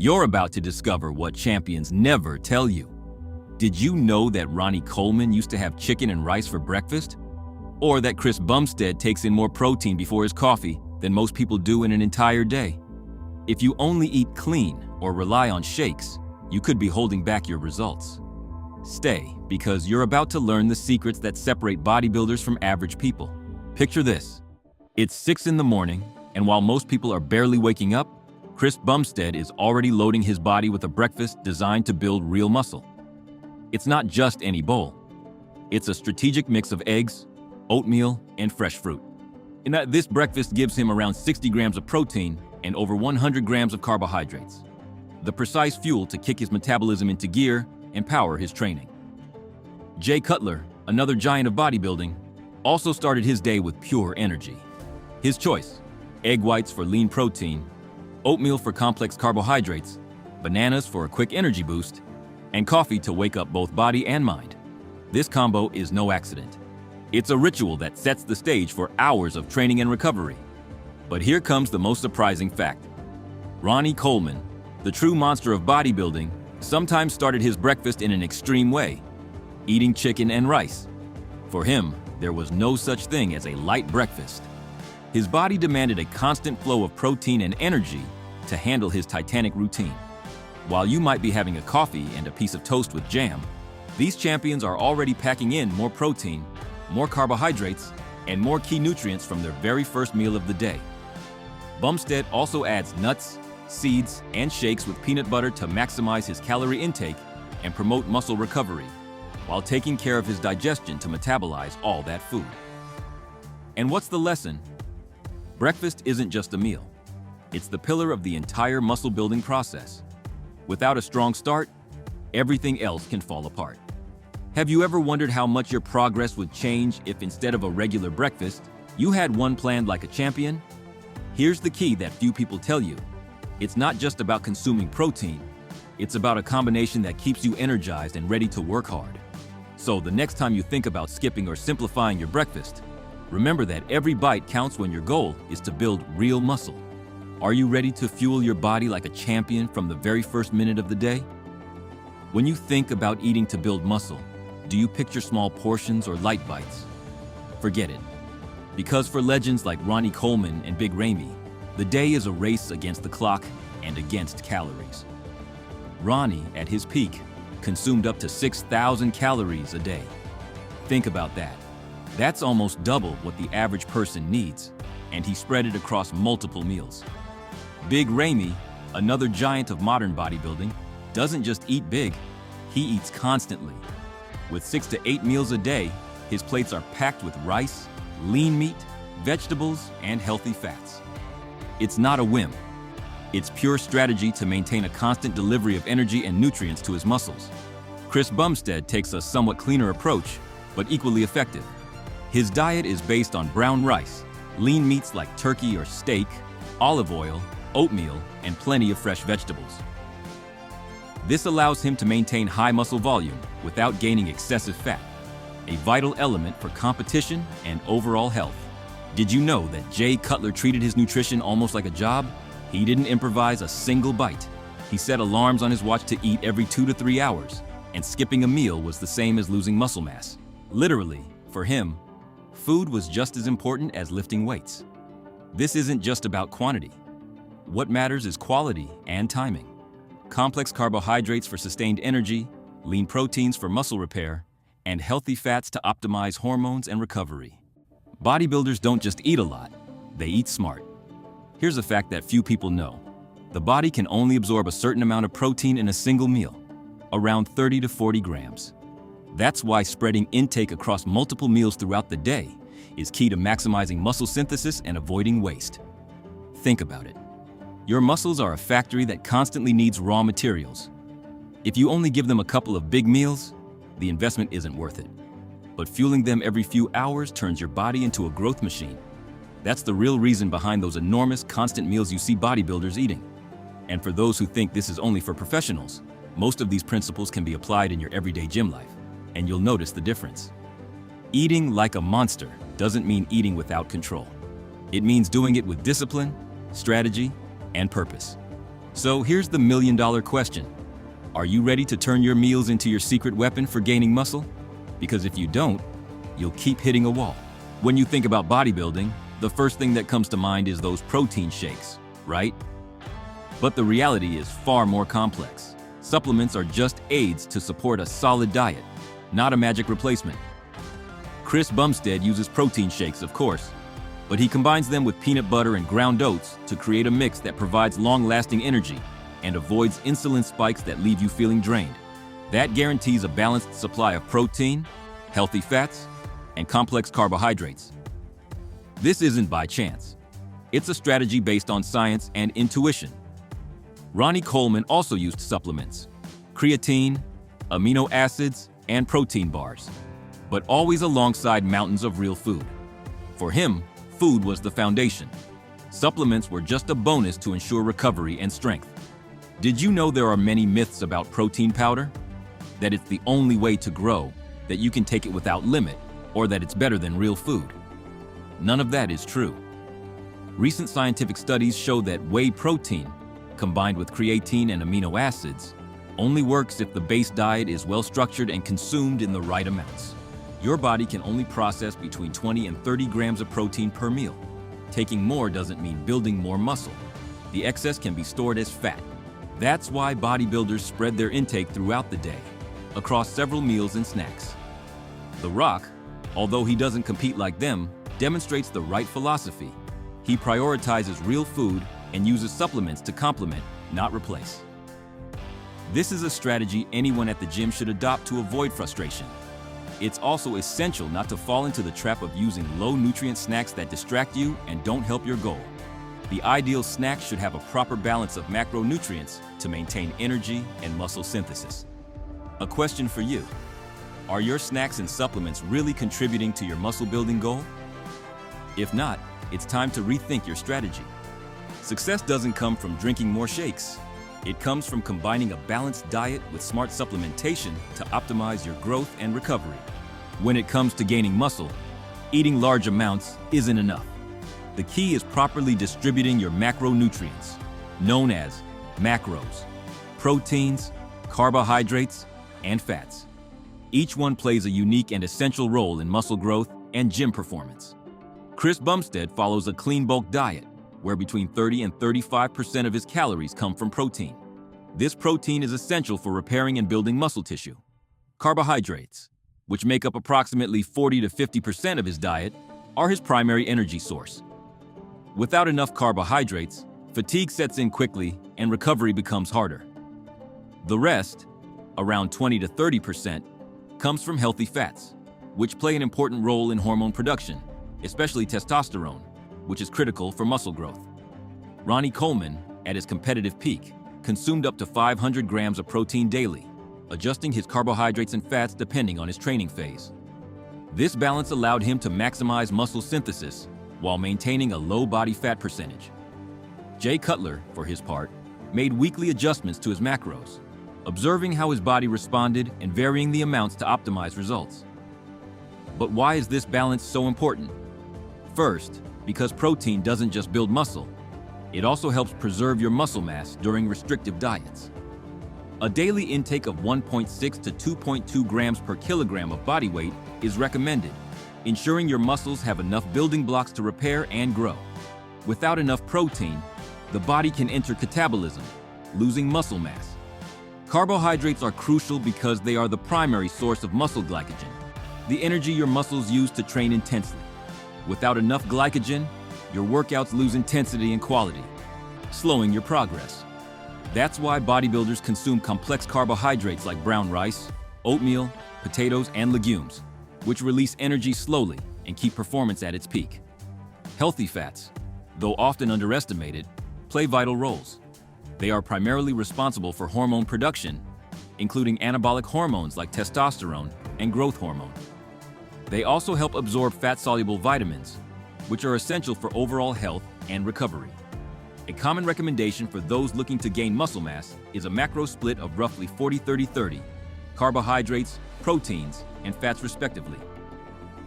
You're about to discover what champions never tell you. Did you know that Ronnie Coleman used to have chicken and rice for breakfast? Or that Chris Bumstead takes in more protein before his coffee than most people do in an entire day? If you only eat clean or rely on shakes, you could be holding back your results. Stay, because you're about to learn the secrets that separate bodybuilders from average people. Picture this. It's 6 in the morning, and while most people are barely waking up, Chris Bumstead is already loading his body with a breakfast designed to build real muscle. It's not just any bowl. It's a strategic mix of eggs, oatmeal, and fresh fruit. This breakfast gives him around 60 grams of protein and over 100 grams of carbohydrates, the precise fuel to kick his metabolism into gear and power his training. Jay Cutler, another giant of bodybuilding, also started his day with pure energy. His choice: egg whites for lean protein, oatmeal for complex carbohydrates, bananas for a quick energy boost, and coffee to wake up both body and mind. This combo is no accident. It's a ritual that sets the stage for hours of training and recovery. But here comes the most surprising fact. Ronnie Coleman, the true monster of bodybuilding, sometimes started his breakfast in an extreme way, eating chicken and rice. For him, there was no such thing as a light breakfast. His body demanded a constant flow of protein and energy to handle his titanic routine. While you might be having a coffee and a piece of toast with jam, these champions are already packing in more protein, more carbohydrates, and more key nutrients from their very first meal of the day. Bumstead also adds nuts, seeds, and shakes with peanut butter to maximize his calorie intake and promote muscle recovery, while taking care of his digestion to metabolize all that food. And what's the lesson? Breakfast isn't just a meal. It's the pillar of the entire muscle building process. Without a strong start, everything else can fall apart. Have you ever wondered how much your progress would change if instead of a regular breakfast, you had one planned like a champion? Here's the key that few people tell you. It's not just about consuming protein. It's about a combination that keeps you energized and ready to work hard. So the next time you think about skipping or simplifying your breakfast, remember that every bite counts when your goal is to build real muscle. Are you ready to fuel your body like a champion from the very first minute of the day? When you think about eating to build muscle, do you picture small portions or light bites? Forget it. Because for legends like Ronnie Coleman and Big Ramy, the day is a race against the clock and against calories. Ronnie, at his peak, consumed up to 6,000 calories a day. Think about that. That's almost double what the average person needs, and he spread it across multiple meals. Big Ramy, another giant of modern bodybuilding, doesn't just eat big, he eats constantly. With 6 to 8 meals a day, his plates are packed with rice, lean meat, vegetables, and healthy fats. It's not a whim. It's pure strategy to maintain a constant delivery of energy and nutrients to his muscles. Chris Bumstead takes a somewhat cleaner approach, but equally effective. His diet is based on brown rice, lean meats like turkey or steak, olive oil, oatmeal, and plenty of fresh vegetables. This allows him to maintain high muscle volume without gaining excessive fat, a vital element for competition and overall health. Did you know that Jay Cutler treated his nutrition almost like a job? He didn't improvise a single bite. He set alarms on his watch to eat every 2 to 3 hours, and skipping a meal was the same as losing muscle mass. Literally, for him, food was just as important as lifting weights. This isn't just about quantity. What matters is quality and timing. Complex carbohydrates for sustained energy, lean proteins for muscle repair, and healthy fats to optimize hormones and recovery. Bodybuilders don't just eat a lot, they eat smart. Here's a fact that few people know. The body can only absorb a certain amount of protein in a single meal, around 30 to 40 grams. That's why spreading intake across multiple meals throughout the day is key to maximizing muscle synthesis and avoiding waste. Think about it. Your muscles are a factory that constantly needs raw materials. If you only give them a couple of big meals, the investment isn't worth it. But fueling them every few hours turns your body into a growth machine. That's the real reason behind those enormous, constant meals you see bodybuilders eating. And for those who think this is only for professionals, most of these principles can be applied in your everyday gym life, and you'll notice the difference. Eating like a monster doesn't mean eating without control. It means doing it with discipline, strategy, and purpose. So here's the million-dollar question. Are you ready to turn your meals into your secret weapon for gaining muscle? Because if you don't, you'll keep hitting a wall. When you think about bodybuilding, the first thing that comes to mind is those protein shakes, right? But the reality is far more complex. Supplements are just aids to support a solid diet, not a magic replacement. Chris Bumstead uses protein shakes, of course, but he combines them with peanut butter and ground oats to create a mix that provides long-lasting energy and avoids insulin spikes that leave you feeling drained. That guarantees a balanced supply of protein, healthy fats, and complex carbohydrates. This isn't by chance. It's a strategy based on science and intuition. Ronnie Coleman also used supplements, creatine, amino acids, and protein bars, but always alongside mountains of real food. For him, food was the foundation. Supplements were just a bonus to ensure recovery and strength. Did you know there are many myths about protein powder? That it's the only way to grow, that you can take it without limit, or that it's better than real food. None of that is true. Recent scientific studies show that whey protein, combined with creatine and amino acids, only works if the base diet is well structured and consumed in the right amounts. Your body can only process between 20 and 30 grams of protein per meal. Taking more doesn't mean building more muscle. The excess can be stored as fat. That's why bodybuilders spread their intake throughout the day, across several meals and snacks. The Rock, although he doesn't compete like them, demonstrates the right philosophy. He prioritizes real food and uses supplements to complement, not replace. This is a strategy anyone at the gym should adopt to avoid frustration. It's also essential not to fall into the trap of using low-nutrient snacks that distract you and don't help your goal. The ideal snack should have a proper balance of macronutrients to maintain energy and muscle synthesis. A question for you. Are your snacks and supplements really contributing to your muscle building goal? If not, it's time to rethink your strategy. Success doesn't come from drinking more shakes. It comes from combining a balanced diet with smart supplementation to optimize your growth and recovery. When it comes to gaining muscle, eating large amounts isn't enough. The key is properly distributing your macronutrients, known as macros, proteins, carbohydrates, and fats. Each one plays a unique and essential role in muscle growth and gym performance. Chris Bumstead follows a clean bulk diet, where between 30 and 35% of his calories come from protein. This protein is essential for repairing and building muscle tissue. Carbohydrates, which make up approximately 40 to 50% of his diet, are his primary energy source. Without enough carbohydrates, fatigue sets in quickly and recovery becomes harder. The rest, around 20 to 30%, comes from healthy fats, which play an important role in hormone production, especially testosterone, which is critical for muscle growth. Ronnie Coleman, at his competitive peak, consumed up to 500 grams of protein daily, adjusting his carbohydrates and fats depending on his training phase. This balance allowed him to maximize muscle synthesis while maintaining a low body fat percentage. Jay Cutler, for his part, made weekly adjustments to his macros, observing how his body responded and varying the amounts to optimize results. But why is this balance so important? First, because protein doesn't just build muscle, it also helps preserve your muscle mass during restrictive diets. A daily intake of 1.6 to 2.2 grams per kilogram of body weight is recommended, ensuring your muscles have enough building blocks to repair and grow. Without enough protein, the body can enter catabolism, losing muscle mass. Carbohydrates are crucial because they are the primary source of muscle glycogen, the energy your muscles use to train intensely. Without enough glycogen, your workouts lose intensity and quality, slowing your progress. That's why bodybuilders consume complex carbohydrates like brown rice, oatmeal, potatoes, and legumes, which release energy slowly and keep performance at its peak. Healthy fats, though often underestimated, play vital roles. They are primarily responsible for hormone production, including anabolic hormones like testosterone and growth hormone. They also help absorb fat-soluble vitamins, which are essential for overall health and recovery. A common recommendation for those looking to gain muscle mass is a macro split of roughly 40-30-30, carbohydrates, proteins, and fats respectively.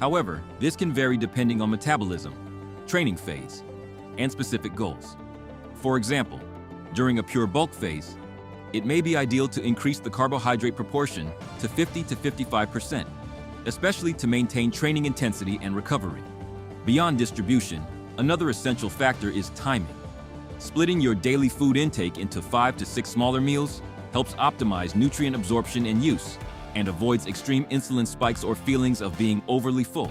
However, this can vary depending on metabolism, training phase, and specific goals. For example, During a pure bulk phase, it may be ideal to increase the carbohydrate proportion to 50 to 55%, especially to maintain training intensity and recovery. Beyond distribution, another essential factor is timing. Splitting your daily food intake into 5 to 6 smaller meals helps optimize nutrient absorption and use, and avoids extreme insulin spikes or feelings of being overly full.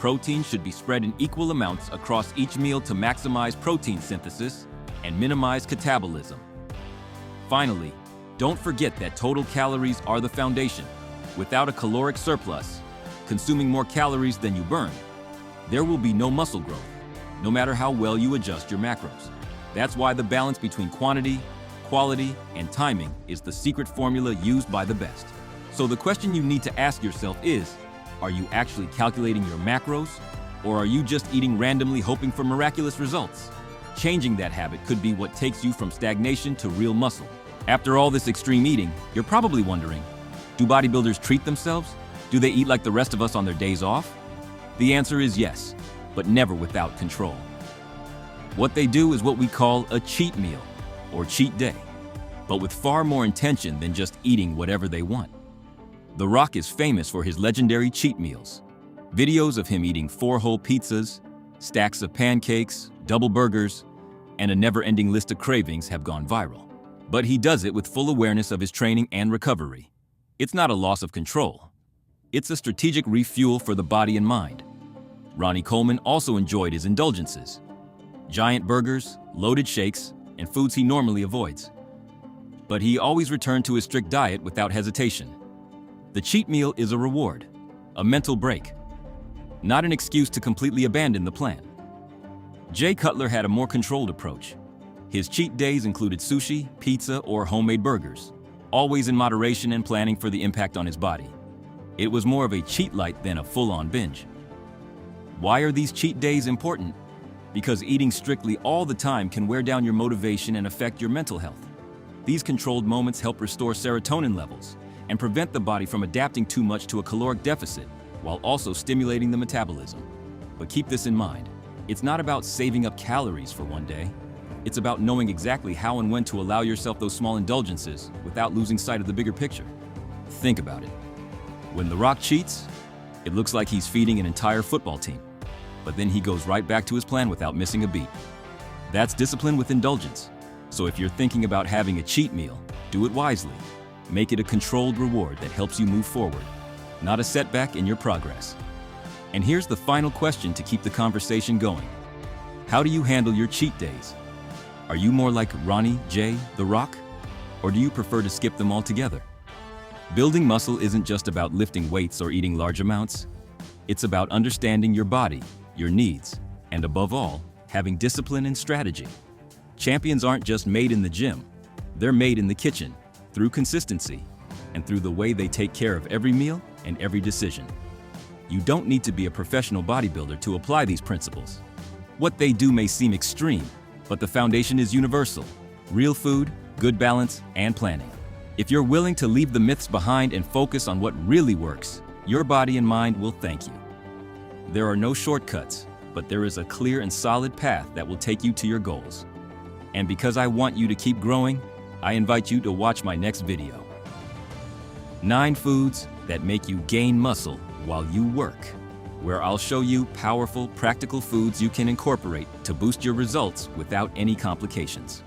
Protein should be spread in equal amounts across each meal to maximize protein synthesis and minimize catabolism. Finally, don't forget that total calories are the foundation. Without a caloric surplus, consuming more calories than you burn, there will be no muscle growth, no matter how well you adjust your macros. That's why the balance between quantity, quality, and timing is the secret formula used by the best. So the question you need to ask yourself is, are you actually calculating your macros, or are you just eating randomly hoping for miraculous results? Changing that habit could be what takes you from stagnation to real muscle. After all this extreme eating, you're probably wondering, do bodybuilders treat themselves? Do they eat like the rest of us on their days off? The answer is yes, but never without control. What they do is what we call a cheat meal, or cheat day, but with far more intention than just eating whatever they want. The Rock is famous for his legendary cheat meals. Videos of him eating 4 whole pizzas, stacks of pancakes, double burgers, and a never-ending list of cravings have gone viral. But he does it with full awareness of his training and recovery. It's not a loss of control. It's a strategic refuel for the body and mind. Ronnie Coleman also enjoyed his indulgences: giant burgers, loaded shakes, and foods he normally avoids. But he always returned to his strict diet without hesitation. The cheat meal is a reward, a mental break, not an excuse to completely abandon the plan. Jay Cutler had a more controlled approach. His cheat days included sushi, pizza, or homemade burgers, always in moderation and planning for the impact on his body. It was more of a cheat light than a full-on binge. Why are these cheat days important? Because eating strictly all the time can wear down your motivation and affect your mental health. These controlled moments help restore serotonin levels and prevent the body from adapting too much to a caloric deficit, while also stimulating the metabolism. But keep this in mind, it's not about saving up calories for one day. It's about knowing exactly how and when to allow yourself those small indulgences without losing sight of the bigger picture. Think about it. When The Rock cheats, it looks like he's feeding an entire football team, but then he goes right back to his plan without missing a beat. That's discipline with indulgence. So if you're thinking about having a cheat meal, do it wisely. Make it a controlled reward that helps you move forward, not a setback in your progress. And here's the final question to keep the conversation going. How do you handle your cheat days? Are you more like Ronnie, Jay, The Rock? Or do you prefer to skip them altogether? Building muscle isn't just about lifting weights or eating large amounts. It's about understanding your body, your needs, and above all, having discipline and strategy. Champions aren't just made in the gym. They're made in the kitchen, through consistency, and through the way they take care of every meal and every decision. You don't need to be a professional bodybuilder to apply these principles. What they do may seem extreme, but the foundation is universal: real food, good balance, and planning. If you're willing to leave the myths behind and focus on what really works, your body and mind will thank you. There are no shortcuts, but there is a clear and solid path that will take you to your goals. And because I want you to keep growing, I invite you to watch my next video. 9 foods that make you gain muscle while you work, where I'll show you powerful, practical foods you can incorporate to boost your results without any complications.